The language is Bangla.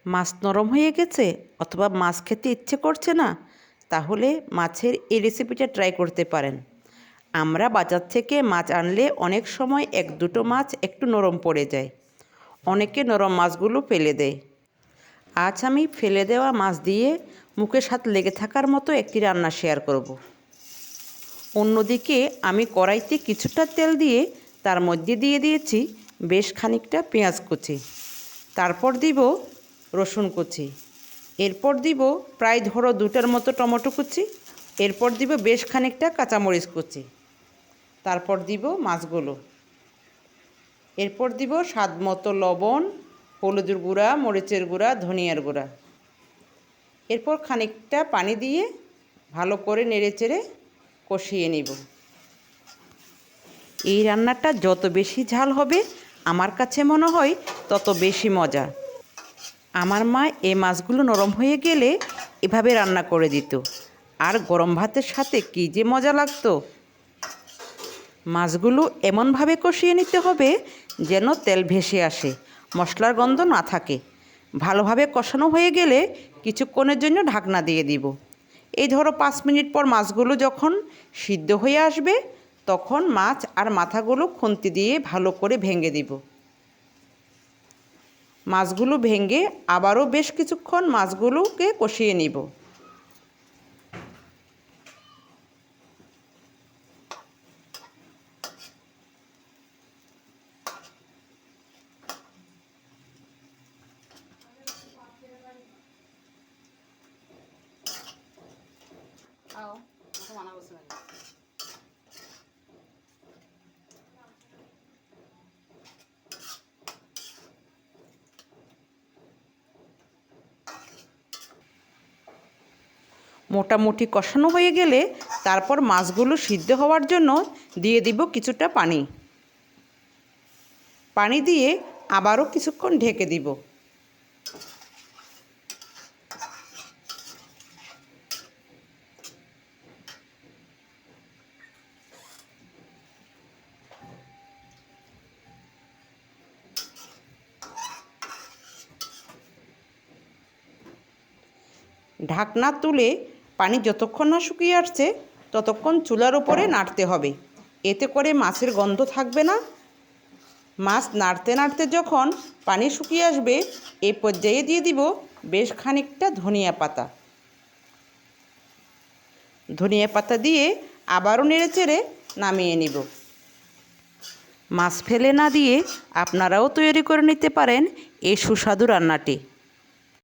মাছ নরম হয়ে গেছে অথবা মাছ খেতে ইচ্ছে করছে না, তাহলে মাছের এই রেসিপিটা ট্রাই করতে পারেন। আমরা বাজার থেকে মাছ আনলে অনেক সময় এক দুটো মাছ একটু নরম পড়ে যায়। অনেকে নরম মাছগুলো ফেলে দেয়। আজ আমি ফেলে দেওয়া মাছ দিয়ে মুখের সাথে লেগে থাকার মতো একটি রান্না শেয়ার করব। অন্যদিকে আমি কড়াইতে কিছুটা তেল দিয়ে তার মধ্যে দিয়ে দিয়েছি বেশ খানিকটা পেঁয়াজ কুচি, তারপর দিব রসুন কুচি, এরপর দিব প্রায় ধরো 2টার মতো টমেটো কুচি, এরপর দিব বেশ খানিকটা কাঁচামরিচ কুচি, তারপর দিব মাছগুলো, এরপর দিব স্বাদ মতো লবণ, হলুদের গুঁড়া, মরিচের গুঁড়া, ধনিয়ার গুঁড়া। এরপর খানিকটা পানি দিয়ে ভালো করে নেড়েচেড়ে কষিয়ে নিব। এই রান্নাটা যত বেশি ঝাল হবে আমার কাছে মনে হয় তত বেশি মজা। আমার মা এই মাছগুলো নরম হয়ে গেলে এভাবে রান্না করে দিত, আর গরম ভাতের সাথে কী যে মজা লাগতো। মাছগুলো এমনভাবে কষিয়ে নিতে হবে যেন তেল ভেসে আসে, মশলার গন্ধ না থাকে। ভালোভাবে কষানো হয়ে গেলে কিছুক্ষণের জন্য ঢাকনা দিয়ে দিব। এই ধরো 5 মিনিট পর মাছগুলো যখন সিদ্ধ হয়ে আসবে তখন মাছ আর মাথাগুলো খুন্তি দিয়ে ভালো করে ভেঙে দিব। মাছগুলো ভেঙে আবারও বেশ কিছুক্ষণ মাছগুলোকে কষিয়ে নিব। মোটামুটি কষানো হয়ে গেলে তারপর মাছগুলো সিদ্ধ হওয়ার জন্য দিয়ে দিব কিছুটা পানি। পানি দিয়ে আবারও কিছুক্ষণ ঢেকে দিব। ঢাকনা তুলে পানি যতক্ষণ না শুকিয়ে আসছে ততক্ষণ চুলার উপরে নাড়তে হবে, এতে করে মাছের গন্ধ থাকবে না। মাছ নাড়তে নাড়তে যখন পানি শুকিয়ে আসবে এই পর্যায়ে দিয়ে দিব বেশ খানিকটা ধনিয়া পাতা। ধনিয়া পাতা দিয়ে আবারও নেড়েচেড়ে নামিয়ে নিব। মাছ ফেলে না দিয়ে আপনারাও তৈরি করে নিতে পারেন এই সুস্বাদু রান্নাটি।